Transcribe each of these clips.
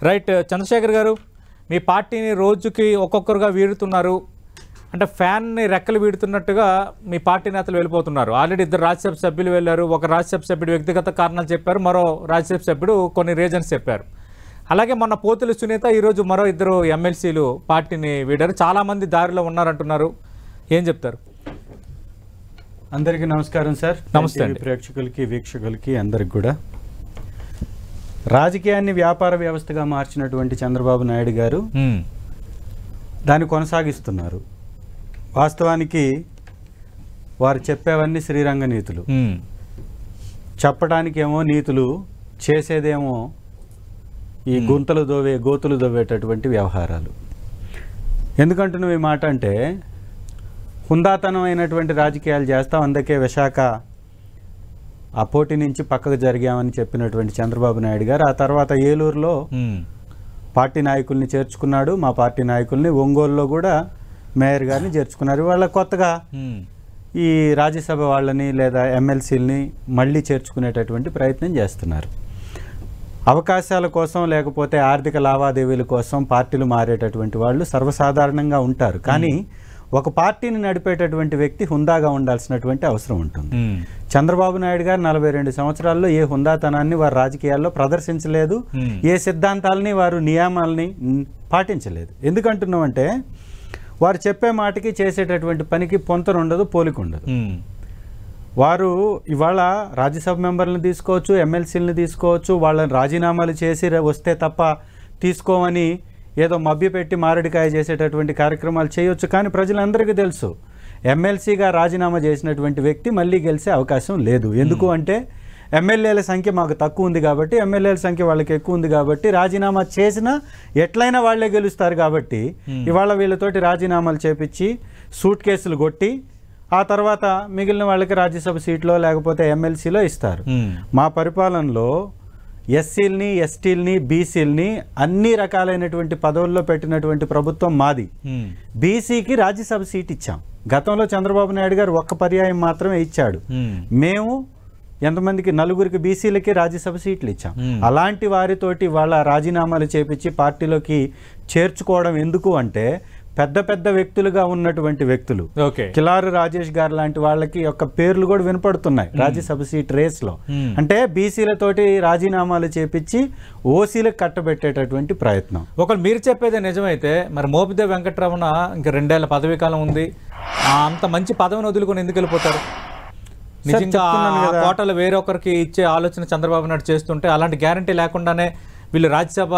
Right Chandrasekhar గారు, మీ పార్టీని రోజుకి ఒక్కొక్కరుగా వీడుతున్నారు. అంటే ఫ్యాన్ని రెక్కలు వీడుతున్నట్టుగా మీ పార్టీ నేతలు వెళ్ళిపోతున్నారు. ఆల్రెడీ 2 రాజ్యసభ సభ్యులు వెళ్ళారు. ఒక రాజ్యసభ సభ్యుడు వ్యక్తిగత కారణాలు చెప్పారు, మరో రాజ్యసభ సభ్యుడు కొన్ని రీజన్స్ చెప్పారు. అలాగే మొన్న పోతుల సునీత, ఈరోజు మరో 2 ఎమ్మెల్సీలు పార్టీని వీడారు. చాలామంది దారిలో ఉన్నారంటున్నారు. ఏం చెప్తారు? అందరికీ నమస్కారం సార్. నమస్తే ప్రేక్షకులకి వీక్షకులకి అందరికి కూడా. రాజకీయాన్ని వ్యాపార వ్యవస్థగా మార్చినటువంటి చంద్రబాబు నాయుడు గారు దాన్ని కొనసాగిస్తున్నారు. వాస్తవానికి వారు చెప్పేవన్నీ శ్రీరంగ నీతులు, చెప్పడానికేమో నీతులు, చేసేదేమో ఈ గోతులు దవ్వేటటువంటి వ్యవహారాలు. ఎందుకంటున్నావు ఈ మాట అంటే, హుందాతనం అయినటువంటి రాజకీయాలు చేస్తాం, అందుకే విశాఖ ఆ పోటీ నుంచి పక్కకు జరిగామని చెప్పినటువంటి చంద్రబాబు నాయుడు గారు ఆ తర్వాత ఏలూరులో పార్టీ నాయకుల్ని చేర్చుకున్నాడు. మా పార్టీ నాయకుల్ని ఒంగోలులో కూడా మేయర్ గారిని చేర్చుకున్నారు. వాళ్ళ కొత్తగా ఈ రాజ్యసభ వాళ్ళని లేదా ఎమ్మెల్సీలని మళ్ళీ చేర్చుకునేటటువంటి ప్రయత్నం చేస్తున్నారు. అవకాశాల కోసం లేకపోతే ఆర్థిక లావాదేవీల కోసం పార్టీలు మారేటటువంటి వాళ్ళు సర్వసాధారణంగా ఉంటారు. కానీ ఒక పార్టీని నడిపేటటువంటి వ్యక్తి హుందాగా ఉండాల్సినటువంటి అవసరం ఉంటుంది. చంద్రబాబు నాయుడు గారు 42 సంవత్సరాల్లో ఏ హుందాతనాన్ని వారు రాజకీయాల్లో ప్రదర్శించలేదు, ఏ సిద్ధాంతాలని వారు నియమాలని పాటించలేదు. ఎందుకంటున్నామంటే వారు చెప్పే మాటకి చేసేటటువంటి పనికి పొంతన ఉండదు, పోలిక ఉండదు. వారు ఇవాళ రాజ్యసభ మెంబర్లను తీసుకోవచ్చు, ఎమ్మెల్సీలను తీసుకోవచ్చు, వాళ్ళని రాజీనామాలు చేసి వస్తే తప్ప తీసుకోమని ఏదో మభ్యపెట్టి మారడికాయ చేసేటటువంటి కార్యక్రమాలు చేయొచ్చు. కానీ ప్రజలందరికీ తెలుసు, ఎమ్మెల్సీగా రాజీనామా చేసినటువంటి వ్యక్తి మళ్ళీ గెలిచే అవకాశం లేదు. ఎందుకు అంటే ఎమ్మెల్యేల సంఖ్య మాకు తక్కువ ఉంది కాబట్టి, ఎమ్మెల్యేల సంఖ్య వాళ్ళకి ఎక్కువ ఉంది కాబట్టి, రాజీనామా చేసినా ఎట్లయినా వాళ్లే గెలుస్తారు కాబట్టి ఇవాళ వీళ్ళతోటి రాజీనామాలు చేపించి సూట్ కేసులు కొట్టి ఆ తర్వాత మిగిలిన వాళ్ళకి రాజ్యసభ సీట్లో లేకపోతే ఎమ్మెల్సీలో ఇస్తారు. మా పరిపాలనలో ఎస్సీలని, ఎస్టీలని, బీసీలని అన్ని రకాలైనటువంటి పదవుల్లో పెట్టినటువంటి ప్రభుత్వం మాది. బీసీకి రాజ్యసభ సీట్ ఇచ్చాం. గతంలో చంద్రబాబు నాయుడు గారు ఒక్క పర్యాయం మాత్రమే ఇచ్చాడు. మేము ఎంతమందికి 4 బీసీలకి రాజ్యసభ సీట్లు ఇచ్చాం. అలాంటి వారితోటి వాళ్ళ రాజీనామాలు చేపించి పార్టీలోకి చేర్చుకోవడం ఎందుకు అంటే, పెద్ద పెద్ద వ్యక్తులుగా ఉన్నటువంటి వ్యక్తులు, కిలారు రాజేష్ గారు లాంటి వాళ్ళకి యొక్క పేర్లు కూడా వినపడుతున్నాయి రాజ్యసభ సీట్ రేస్ లో. అంటే బీసీలతోటి రాజీనామాలు చేపించి ఓసీలకు కట్టబెట్టేటటువంటి ప్రయత్నం. ఒకరు మీరు చెప్పేది నిజమైతే మరి మోపిదేవి వెంకటరమణ ఇంకా 2 ఏళ్ల పదవీ కాలం ఉంది, అంత మంచి పదవిని వదులుకొని ఎందుకు వెళ్ళిపోతారు? నిజంగా కోటలు వేరొకరికి ఇచ్చే ఆలోచన చంద్రబాబు నాయుడు చేస్తుంటే అలాంటి గ్యారంటీ లేకుండానే వీళ్ళు రాజ్యసభ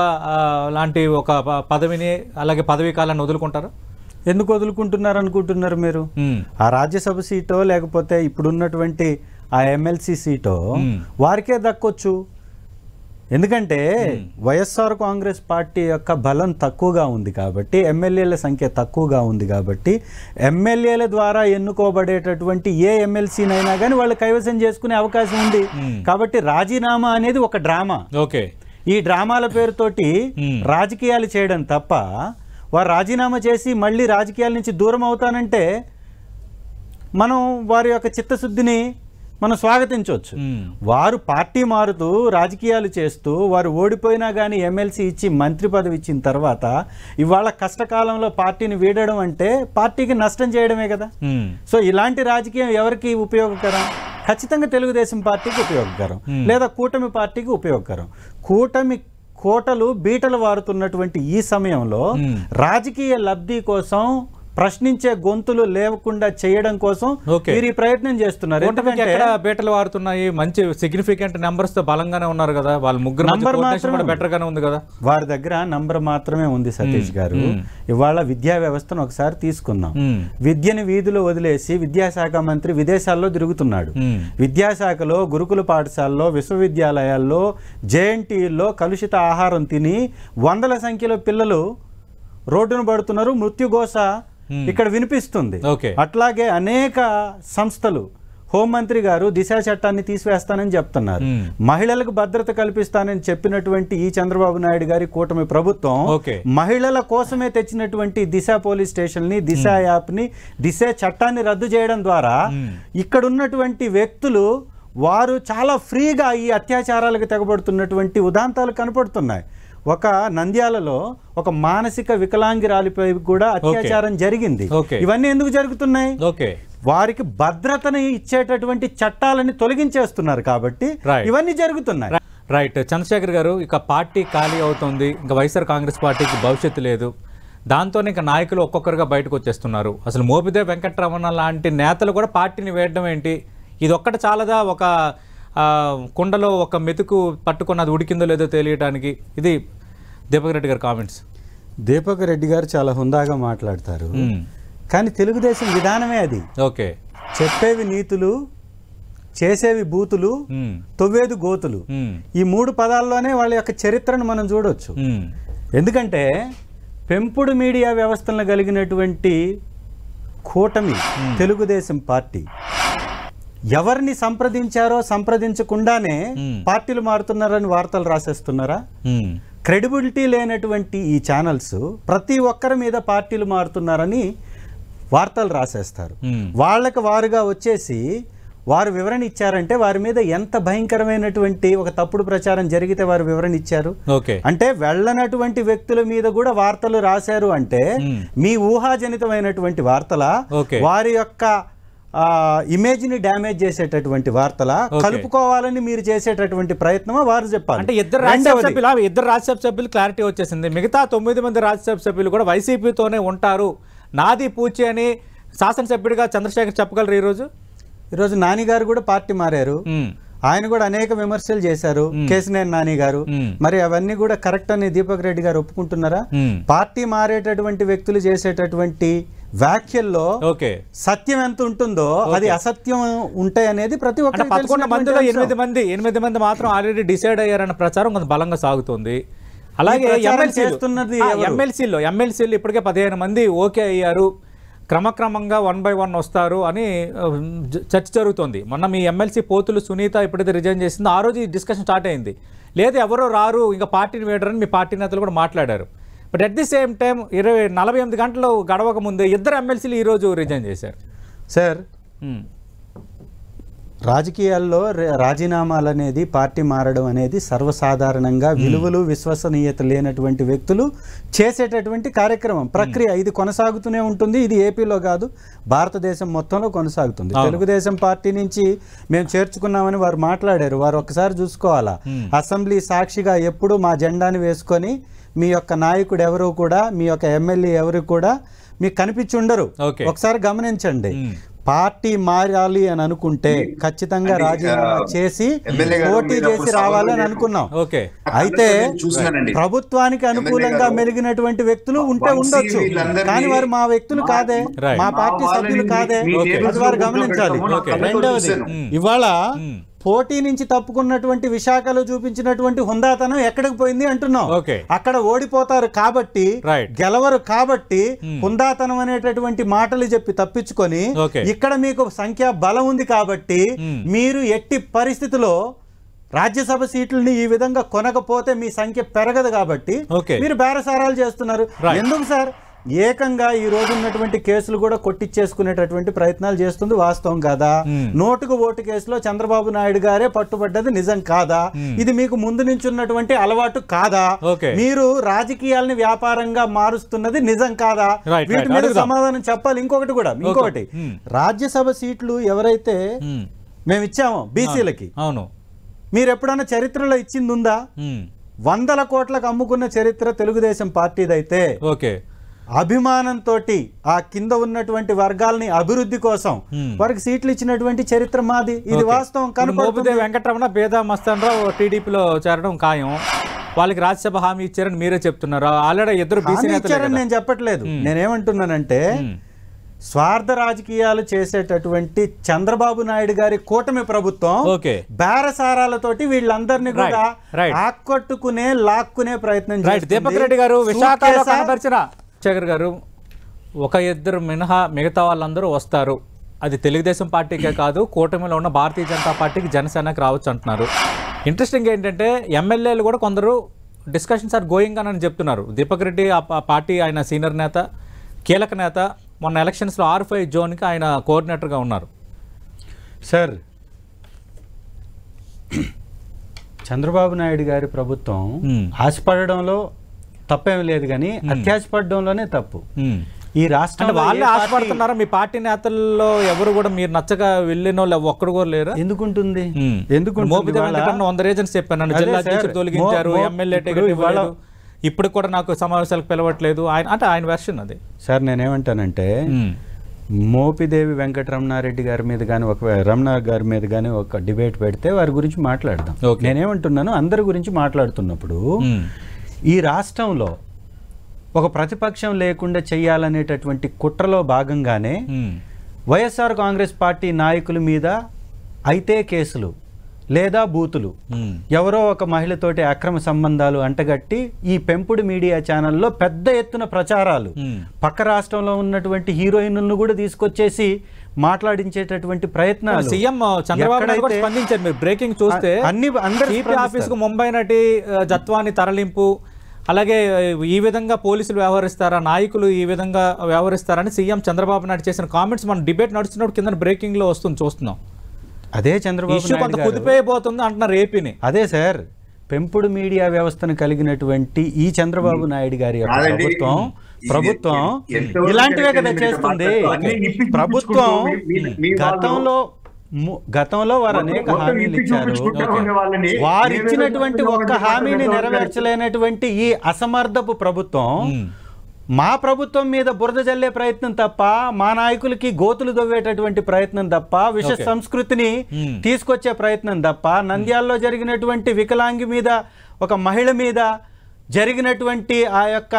లాంటి ఒక పదవిని అలాగే పదవీ కాలాన్ని వదులుకుంటారు. ఎందుకు వదులుకుంటున్నారు అనుకుంటున్నారు మీరు? ఆ రాజ్యసభ సీటో లేకపోతే ఇప్పుడున్నటువంటి ఆ ఎమ్మెల్సీ సీటో వారికే దక్కొచ్చు. ఎందుకంటే వైఎస్ఆర్ కాంగ్రెస్ పార్టీ యొక్క బలం తక్కువగా ఉంది కాబట్టి, ఎమ్మెల్యేల సంఖ్య తక్కువగా ఉంది కాబట్టి, ఎమ్మెల్యేల ద్వారా ఎన్నుకోబడేటటువంటి ఏ ఎమ్మెల్సీనైనా కానీ వాళ్ళు కైవసం చేసుకునే అవకాశం ఉంది. కాబట్టి రాజీనామా అనేది ఒక డ్రామా. ఈ డ్రామాల పేరుతోటి రాజకీయాలు చేయడం తప్ప, వారు రాజీనామా చేసి మళ్ళీ రాజకీయాల నుంచి దూరం అవుతానంటే మనం వారి యొక్క చిత్తశుద్ధిని మనం స్వాగతించవచ్చు. వారు పార్టీ మారుతూ రాజకీయాలు చేస్తూ వారు ఓడిపోయినా కానీ ఎమ్మెల్సీ ఇచ్చి మంత్రి పదవి ఇచ్చిన తర్వాత ఇవాళ కష్టకాలంలో పార్టీని వీడడం అంటే పార్టీకి నష్టం చేయడమే కదా. సో ఇలాంటి రాజకీయం ఎవరికి ఉపయోగకరం? ఖచ్చితంగా తెలుగుదేశం పార్టీకి ఉపయోగకరం, లేదా కూటమి పార్టీకి ఉపయోగకరం. కూటమి కోటలు బీటలు వారుతున్నటువంటి ఈ సమయంలో రాజకీయ లబ్ధి కోసం, ప్రశ్నించే గొంతులు లేకుండా చేయడం కోసం మీరు ఈ ప్రయత్నం చేస్తున్నారు. బీటలు వారుతున్నాయి, మంచి సిగ్నిఫికెంట్ నెంబర్స్ తో బలంగానే ఉన్నారు కదా, వాళ్ళ ముగ్గురు బెటర్ గానే ఉంది కదా. వారి దగ్గర నంబర్ మాత్రమే ఉంది సతీష్ గారు. ఇవాళ విద్యా వ్యవస్థను ఒకసారి తీసుకుందాం. విద్యని వీధిలో వదిలేసి విద్యాశాఖ మంత్రి విదేశాల్లో తిరుగుతున్నాడు. విద్యాశాఖలో గురుకుల పాఠశాలలో, విశ్వవిద్యాలయాల్లో, జేఎన్టీలో కలుషిత ఆహారం తిని వందల సంఖ్యలో పిల్లలు రోడ్డును పడుతున్నారు. మృత్యుఘోష ఇక్కడ వినిపిస్తుంది. అట్లాగే అనేక సంస్థలు, హోంమంత్రి గారు దిశ చట్టాన్ని తీసివేస్తానని చెప్తున్నారు. మహిళలకు భద్రత కల్పిస్తానని చెప్పినటువంటి ఈ చంద్రబాబు నాయుడు గారి కూటమి ప్రభుత్వం మహిళల కోసమే తెచ్చినటువంటి దిశ పోలీస్ స్టేషన్ ని, దిశ యాప్ ని, దిశ చట్టాన్ని రద్దు చేయడం ద్వారా ఇక్కడ ఉన్నటువంటి వ్యక్తులు వారు చాలా ఫ్రీగా ఈ అత్యాచారాలకు తెగబడుతున్నటువంటి ఉదాంతాలు కనపడుతున్నాయి. ఒక నంద్యాలలో ఒక మానసిక వికలాంగిరాలిపై కూడా అత్యాచారం జరిగింది. ఇవన్నీ ఎందుకు జరుగుతున్నాయి? వారికి భద్రతని ఇచ్చేటటువంటి చట్టాలని తొలగించేస్తున్నారు కాబట్టి ఇవన్నీ జరుగుతున్నాయి. రైట్. చంద్రశేఖర్ గారు, ఇక పార్టీ ఖాళీ అవుతుంది, ఇంకా వైఎస్ఆర్ కాంగ్రెస్ పార్టీకి భవిష్యత్తు లేదు, దాంతోనే ఇంకా నాయకులు ఒక్కొక్కరుగా బయటకు వచ్చేస్తున్నారు. అసలు మోపిదేవి వెంకటరమణ లాంటి నేతలు కూడా పార్టీని వేయడం ఏంటి? ఇది ఒక్కటి చాలదా ఒక కుండలో ఒక మెతుకు పట్టుకుని అది ఉడికిందో లేదో తెలియడానికి? ఇది దీపక్ రెడ్డి గారి కామెంట్స్. దీపక్ రెడ్డి గారు చాలా హుందాగా మాట్లాడతారు, కానీ తెలుగుదేశం విధానమే అది. చెప్పేవి నీతులు, చేసేవి బూతులు, తొవ్వేది గోతులు. ఈ 3 పదాల్లోనే వాళ్ళ యొక్క చరిత్రను మనం చూడొచ్చు. ఎందుకంటే పెంపుడు మీడియా వ్యవస్థలను కలిగినటువంటి కూటమి తెలుగుదేశం పార్టీ ఎవరిని సంప్రదించారో సంప్రదించకుండానే పార్టీలు మారుతున్నారని వార్తలు రాసేస్తున్నారా? క్రెడిబిలిటీ లేనటువంటి ఈ ఛానల్స్ ప్రతి ఒక్కరి మీద పార్టీలు మారుతున్నారని వార్తలు రాసేస్తారు. వాళ్ళకి వారుగా వచ్చేసి వారు వివరణ ఇచ్చారంటే వారి మీద ఎంత భయంకరమైనటువంటి ఒక తప్పుడు ప్రచారం జరిగితే వారు వివరణ ఇచ్చారు. అంటే వెళ్ళనటువంటి వ్యక్తుల మీద కూడా వార్తలు రాశారు అంటే మీ ఊహాజనితమైనటువంటి వార్తల, వారి యొక్క ఇమేజ్ ని డ్యామేజ్ చేసేటటువంటి వార్తల, కలుపుకోవాలని మీరు చేసేటటువంటి ప్రయత్నమా వారు చెప్పాలి. అంటే ఇద్దరు రాజ్యసభ సభ్యులు క్లారిటీ వచ్చేసింది. మిగతా 9 మంది రాజ్యసభ సభ్యులు కూడా వైసీపీతోనే ఉంటారు, నాది పూచి అని శాసనసభ్యుడిగా చంద్రశేఖర్ చెప్పగలరు. ఈరోజు నాని గారు కూడా పార్టీ మారారు, ఆయన కూడా అనేక విమర్శలు చేశారు, కేసినేని నాని గారు. మరి అవన్నీ కూడా కరెక్ట్ అని దీపక్ రెడ్డి గారు ఒప్పుకుంటున్నారా? పార్టీ మారేటటువంటి వ్యక్తులు చేసేటటువంటి వ్యాఖ్యల్లో సత్యం ఎంత ఉంటుందో అది అసత్యం ఉంటాయి అనేది ప్రతి ఒక్క 11 మందిలో 8 మంది మాత్రం ఆల్రెడీ డిసైడ్ అయ్యారన్న ప్రచారం కొంత బలంగా సాగుతుంది. అలాగే ఎమ్మెల్సీలు ఇప్పటికే 15 మంది ఓకే అయ్యారు, క్రమక్రమంగా 1 by 1 వస్తారు అని చర్చ జరుగుతోంది. మొన్న మీ ఎమ్మెల్సీ పోతులు సునీత ఎప్పుడైతే రిజైన్ చేసిందో ఆ రోజు ఈ డిస్కషన్ స్టార్ట్ అయింది. లేదు ఎవరో రారు, ఇంకా పార్టీని వేడరని మీ పార్టీ నేతలు కూడా మాట్లాడారు. But at the same time 48 గంటలు గడవక ముందే 2 ఎమ్మెల్సీలు ఈరోజు రిజైన్ చేశారు. సార్, రాజకీయాల్లో రాజీనామాలు అనేది, పార్టీ మారడం అనేది సర్వసాధారణంగా విలువలు విశ్వసనీయత లేనటువంటి వ్యక్తులు చేసేటటువంటి కార్యక్రమం, ప్రక్రియ. ఇది కొనసాగుతూనే ఉంటుంది. ఇది ఏపీలో కాదు, భారతదేశం మొత్తంలో కొనసాగుతుంది. తెలుగుదేశం పార్టీ నుంచి మేము చేర్చుకున్నామని వారు మాట్లాడారు. వారు ఒక్కసారి చూసుకోవాలా, అసెంబ్లీ సాక్షిగా ఎప్పుడు మా జెండాని వేసుకొని మీ యొక్క నాయకుడు ఎవరు కూడా, మీ యొక్క ఎమ్మెల్యే ఎవరు కూడా మీకు కనిపించి ఉండరు. ఒకసారి గమనించండి. పార్టీ మారాలి అని అనుకుంటే ఖచ్చితంగా రాజీనామా చేసి పోటీ చేసి రావాలని అనుకున్నాం. అయితే ప్రభుత్వానికి అనుకూలంగా మెలిగినటువంటి వ్యక్తులు ఉంటే ఉండొచ్చు, కానీ వారు మా వ్యక్తులు కాదే, మా పార్టీ సభ్యులు కాదే, అది వారు గమనించాలి. రెండవది, ఇవాళ పోటీ నుంచి తప్పుకున్నటువంటి విశాఖలో చూపించినటువంటి హుందాతనం ఎక్కడికి పోయింది అంటున్నాం. అక్కడ ఓడిపోతారు కాబట్టి, గెలవరు కాబట్టి హుందాతనం అనేటటువంటి మాటలు చెప్పి తప్పించుకొని ఇక్కడ మీకు సంఖ్యా బలం ఉంది కాబట్టి మీరు ఎట్టి పరిస్థితిలో రాజ్యసభ సీట్లని ఈ విధంగా కొనకపోతే మీ సంఖ్య పెరగదు కాబట్టి మీరు బేరసారాలు చేస్తున్నారు. ఎందుకు సార్? ఏకంగా ఈ రోజు ఉన్నటువంటి కేసులు కూడా కొట్టించేసుకునేటటువంటి ప్రయత్నాలు చేస్తుంది. వాస్తవం కాదా? నోటుకు ఓటు కేసులో చంద్రబాబు నాయుడు గారే పట్టుబడ్డది నిజం కాదా? ఇది మీకు ముందు నుంచి ఉన్నటువంటి అలవాటు కాదా? మీరు రాజకీయాలని వ్యాపారంగా మారుస్తున్నది నిజం కాదా? వీటి మీద సమాధానం చెప్పాలి. ఇంకొకటి రాజ్యసభ సీట్లు ఎవరైతే మేము ఇచ్చామో బీసీలకి, అవును, మీరు ఎప్పుడన్నా చరిత్రలో ఇచ్చింది ఉందా? 100 కోట్లకు అమ్ముకున్న చరిత్ర తెలుగుదేశం పార్టీదైతే అభిమానంతో ఆ కింద ఉన్నటువంటి వర్గాలని అభివృద్ధి కోసం వారికి సీట్లు ఇచ్చినటువంటి చరిత్ర మాది. ఇది వాస్తవం. మోపిదేవి వెంకటరమణ, బేదా మస్తాన్ రావు టీడీపీలో చేరడం ఖాయం. వాళ్ళకి రాజ్యసభ హామీ ఇచ్చారని మీరే చెప్తున్నారు. ఆల్రెడీ 2 బీసీ ఇచ్చారని నేను చెప్పట్లేదు. నేనేమంటున్నానంటే స్వార్థ రాజకీయాలు చేసేటటువంటి చంద్రబాబు నాయుడు గారి కూటమి ప్రభుత్వం బేరసారాలతోటి వీళ్ళందరినీ కూడా ఆక్కొట్టుకునే లాక్కునే ప్రయత్నం చేస్తుంది. దీపక్ రెడ్డి గారు, విశాఖలో కనబరిచిన శేఖర్ గారు, 1-2 మినహా మిగతా వాళ్ళందరూ వస్తారు. అది తెలుగుదేశం పార్టీకే కాదు, కూటమిలో ఉన్న భారతీయ జనతా పార్టీకి, జనసేనకి రావచ్చు అంటున్నారు. ఇంట్రెస్టింగ్ ఏంటంటే ఎమ్మెల్యేలు కూడా కొందరు డిస్కషన్స్ ఆర్ గోయింగ్ అని చెప్తున్నారు. దీపక్ రెడ్డి ఆ పార్టీ ఆయన సీనియర్ నేత, కీలక నేత. మొన్న ఎలక్షన్స్లో R5 జోన్కి ఆయన కోఆర్డినేటర్గా ఉన్నారు. సార్, చంద్రబాబు నాయుడు గారి ప్రభుత్వం ఆశపడడంలో తప్పేం లేదు కానీ అత్యాశపడడంలోనే తప్పు. ఈ రాష్ట్రంలో వాళ్ళే ఆశపడుతున్నారా? మీ పార్టీ నేతల్లో ఎవరు కూడా మీరు నచ్చగా వెళ్ళిన వాళ్ళు ఒక్కడు కూడా లేరా? ఎందుకుంటుంది? మోపిదేవి వెంకటరమణ 100 రీజన్స్ చెప్పాను. జిల్లా అధ్యక్షుడు తొలగించారు, ఎమ్మెల్యే టికెట్ ఇవ్వలేదు, ఇప్పుడు కూడా నాకు సమావేశాలకు పిలవట్లేదు ఆయన వెర్షన్ అది. సార్ నేనేమంటానంటే మోపిదేవి వెంకటరమణారెడ్డి గారి మీద కానీ రమణ గారి మీద కానీ ఒక డిబేట్ పెడితే వారి గురించి మాట్లాడదాం. నేనేమంటున్నాను, అందరి గురించి మాట్లాడుతున్నప్పుడు ఈ రాష్ట్రంలో ఒక ప్రతిపక్షం లేకుండా చేయాలనేటటువంటి కుట్రలో భాగంగానే వైఎస్ఆర్ కాంగ్రెస్ పార్టీ నాయకుల మీద అయితే కేసులు లేదా బూతులు, ఎవరో ఒక మహిళతోటి అక్రమ సంబంధాలు అంటగట్టి ఈ పెంపుడు మీడియా ఛానల్లో పెద్ద ఎత్తున ప్రచారాలు, పక్క రాష్ట్రంలో ఉన్నటువంటి హీరోయిన్లను కూడా తీసుకొచ్చేసి మాట్లాడించేటటువంటి ప్రయత్నాలు. సీఎం చంద్రబాబు నాయుడు కూడా స్పందించారు. మీరు బ్రేకింగ్ చూస్తే సిపి ఆఫీసుకు ముంబై నటి జత్వాని తరలింపు, అలాగే ఈ విధంగా పోలీసులు వ్యవహరిస్తారా, నాయకులు ఈ విధంగా వ్యవహరిస్తారని సీఎం చంద్రబాబు నాయుడు చేసిన కామెంట్స్ మనం డిబేట్ నడుస్తున్నప్పుడు కింద బ్రేకింగ్ లో వస్తుంది చూస్తున్నాం. అదే చంద్రబాబు కొంత కుదిపోయిపోతుంది అంటున్నారు ఏపీని. అదే సార్, పెంపుడు మీడియా వ్యవస్థను కలిగినటువంటి ఈ చంద్రబాబు నాయుడు గారి యొక్క ప్రభుత్వం ఇలాంటివే కదా చేస్తుంది. ప్రభుత్వం గతంలో వారు అనేక హామీలు ఇచ్చారు. వారు ఇచ్చినటువంటి ఒక్క హామీని నెరవేర్చలేనటువంటి ఈ అసమర్థపు ప్రభుత్వం మా ప్రభుత్వం మీద బురద జల్లే ప్రయత్నం తప్ప, మా నాయకులకి గోతులు దొవ్వేటటువంటి ప్రయత్నం తప్ప, విష సంస్కృతిని తీసుకొచ్చే ప్రయత్నం తప్ప, నంద్యాలలో జరిగినటువంటి వికలాంగి మీద, ఒక మహిళ మీద జరిగినటువంటి ఆ యొక్క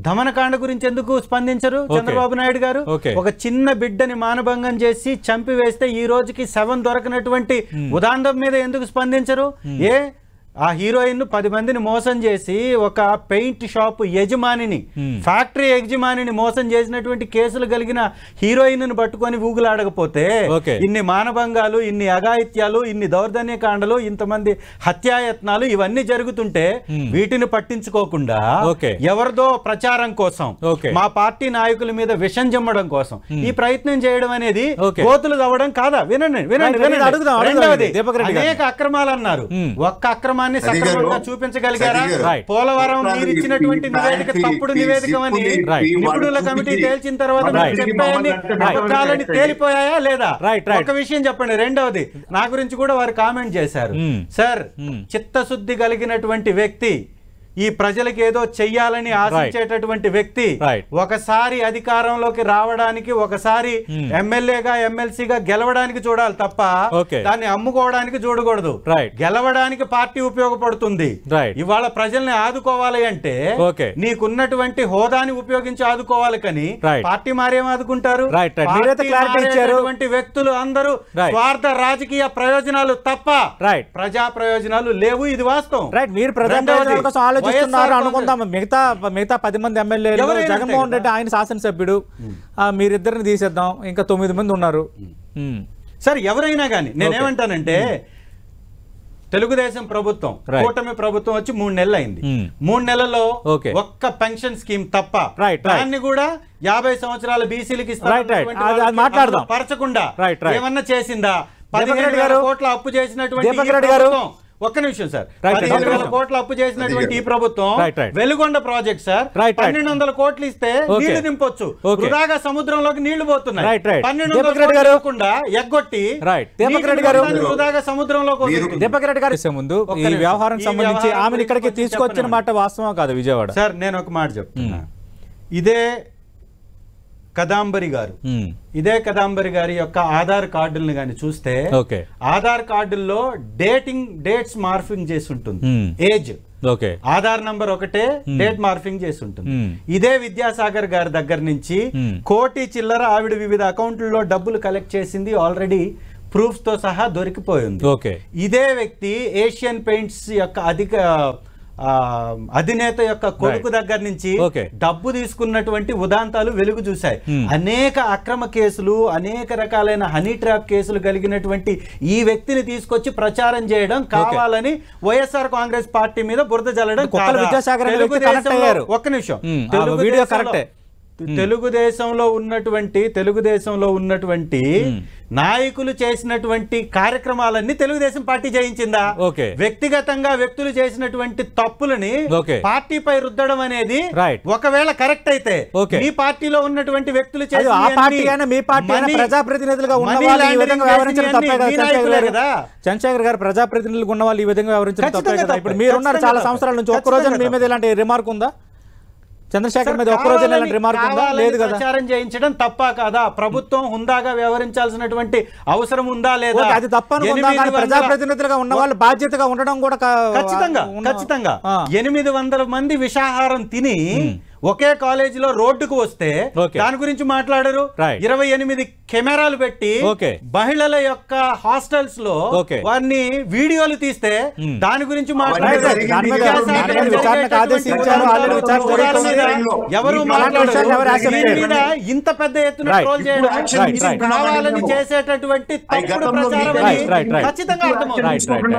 దమనకాండ గురించి ఎందుకు స్పందించరు చంద్రబాబు నాయుడు గారు? ఒక చిన్న బిడ్డని మానభంగం చేసి చంపివేస్తే ఈ రోజుకి శవం దొరకనటువంటి ఉదాంతం మీద ఎందుకు స్పందించరు? ఆ హీరోయిన్ 10 మందిని మోసం చేసి ఒక పెయింట్ షాప్ యజమానిని, ఫ్యాక్టరీ యజమానిని మోసం చేసినటువంటి కేసులు కలిగిన హీరోయిన్ పట్టుకొని ఊగులాడకపోతే ఇన్ని మానభంగాలు, ఇన్ని అఘాయిత్యాలు, ఇన్ని దౌర్జన్యకాండలు, ఇంతమంది హత్యాయత్నాలు ఇవన్నీ జరుగుతుంటే వీటిని పట్టించుకోకుండా ఎవరిదో ప్రచారం కోసం, మా పార్టీ నాయకుల మీద విషం జమ్మడం కోసం ఈ ప్రయత్నం చేయడం అనేది కోతులు తవ్వడం కాదా? వినండి వినండి. అనేక అక్రమాలు అన్నారు, ఒక్క అక్రమాన్ని సక్రమంగా చూపించగలిగారా? పోలవరం మీరు ఇచ్చినటువంటి నివేదిక తప్పుడు నివేదికమని నిపుణుల కమిటీ తేల్చిన తర్వాత చెప్పాయని తేలిపోయాయా లేదా? ఒక విషయం చెప్పండి. రెండవది, నా గురించి కూడా వారు కామెంట్ చేశారు. సార్, చిత్తశుద్ధి కలిగినటువంటి వ్యక్తి, ఈ ప్రజలకు ఏదో చెయ్యాలని ఆశించేటటువంటి వ్యక్తి ఒకసారి అధికారంలోకి రావడానికి, ఒకసారి ఎమ్మెల్యేగా ఎమ్మెల్సీగా గెలవడానికి చూడాలి తప్ప దాన్ని అమ్ముకోవడానికి చూడకూడదు. గెలవడానికి పార్టీ ఉపయోగపడుతుంది. ఇవాళ ప్రజల్ని ఆదుకోవాలి అంటే నీకున్నటువంటి హోదాని ఉపయోగించి ఆదుకోవాలి, కానీ పార్టీ మారేం ఆదుకుంటారు? వ్యక్తులు అందరూ స్వార్థ రాజకీయ ప్రయోజనాలు తప్ప ప్రజా ప్రయోజనాలు లేవు. ఇది వాస్తవం. అనుకుందాం. మిగతా 10 మంది ఎమ్మెల్యేలు, జగన్మోహన్ రెడ్డి ఆయన శాసనసభ్యుడు, మీరిద్దరిని తీసేద్దాం, ఇంకా 9 మంది ఉన్నారు. సరే, ఎవరైనా కానీ నేనేమంటానంటే తెలుగుదేశం ప్రభుత్వం, కూటమి ప్రభుత్వం వచ్చి 3 నెలలు అయింది. 3 నెలల్లో ఒక్క పెన్షన్ స్కీమ్ తప్ప దాన్ని కూడా 50 సంవత్సరాల బీసీలకి పరచకుండా ఏమన్నా చేసిందా? 15,000 కోట్ల అప్పు చేసినటువంటి ఒక్క నిమిషం సార్, 15,000 కోట్ల అప్పు చేసినటువంటి ఈ ప్రభుత్వం వెలుగొండ ప్రాజెక్ట్ సార్ 1,200 కోట్లు ఇస్తే నీళ్లు నింపొచ్చు, వృధాగా సముద్రంలోకి నీళ్లు పోతున్నాయి. 1,200 కోట్ల ఎగ్గొట్టి వృధాగా సముద్రంలోకి. దీపక్ రెడ్డి గారు ముందు ఈ వ్యవహారం సంబంధించి ఆమెను ఇక్కడికి తీసుకొచ్చిన మాట వాస్తవం కాదు విజయవాడ. సార్, నేను ఒక మాట చెప్తున్నా. ఇదే కదాంబరి గారి యొక్క ఆధార్ కార్డులను గాని చూస్తే ఆధార్ కార్డుల్లో డేట్స్ మార్ఫింగ్ చేసి ఉంటుంది, ఏజ్, ఆధార్ నంబర్ ఒకటే డేట్ మార్ఫింగ్ చేసి ఉంటుంది. ఇదే విద్యాసాగర్ గారి దగ్గర నుంచి 1 కోటి చిల్లర ఆవిడ వివిధ అకౌంట్లలో డబ్బులు కలెక్ట్ చేసింది ఆల్రెడీ ప్రూఫ్స్ తో సహా దొరికిపోయింది. ఇదే వ్యక్తి ఏషియన్ పెయింట్స్ యొక్క అధినేత యొక్క కొడుకు దగ్గర నుంచి డబ్బు తీసుకున్నటువంటి ఉదాంతాలు వెలుగు చూశాయి. అనేక అక్రమ కేసులు, అనేక రకాలైన హనీ ట్రాప్ కేసులు కలిగినటువంటి ఈ వ్యక్తిని తీసుకొచ్చి ప్రచారం చేయడం కావాలని వైఎస్ఆర్ కాంగ్రెస్ పార్టీ మీద బురద జల్లడం. ఒక్క నిమిషం, తెలుగుదేశంలో ఉన్నటువంటి నాయకులు చేసినటువంటి కార్యక్రమాలన్నీ తెలుగుదేశం పార్టీ చేయించిందా? ఓకే. వ్యక్తిగతంగా వ్యక్తులు చేసినటువంటి తప్పులని ఓకే. పార్టీపై రుద్దడం అనేది రైట్. ఒకవేళ కరెక్ట్ అయితే ఓకే. మీ పార్టీలో ఉన్నటువంటి వ్యక్తులు అది ఆ పార్టీ అయినా మీ పార్టీ అయినా ప్రజాప్రతినిధులుగా ఉన్న వాళ్ళు ఈ విధంగా వ్యవహరించడం తప్పే కదా చంద్రశేఖర్ గారు? ప్రజాప్రతినిధులుగా ఉన్న వాళ్ళు ఈ విధంగా వ్యవహరించడం తప్పే కదా? ఇప్పుడు మీరున్నారు చాలా సంవత్సరాల నుంచి, ఒక్క రోజు మీ మీద ఇలాంటి రిమార్క్ ఉందా? చంద్రశేఖర్ మీద ఒక్క రోజు ఇలాంటి రిమార్క్ ఉందా? లేదు కదా. ప్రచారం చేయించడం తప్ప కాదా? ప్రభుత్వం హుందాగా వ్యవహరించాల్సినటువంటి అవసరం ఉందా లేదా? అది తప్పనుకుందా? ప్రజాప్రతినిధులుగా ఉన్న వాళ్ళు బాధ్యతగా ఉండడం కూడా ఖచ్చితంగా 800 మంది విషాహారం తిని ఒకే కాలేజీలో రోడ్డుకు వస్తే దాని గురించి మాట్లాడరు. 28 కెమెరాలు పెట్టి మహిళల యొక్క హాస్టల్స్ లో వారిని వీడియోలు తీస్తే దాని గురించి ఎవరు మాట్లాడారు? ఇంత పెద్ద ఎత్తున ట్రోల్ చేయడం కావాలని చేసేటటువంటి తప్పుడు ప్రచారం ఖచ్చితంగా అర్థమవుతుంది.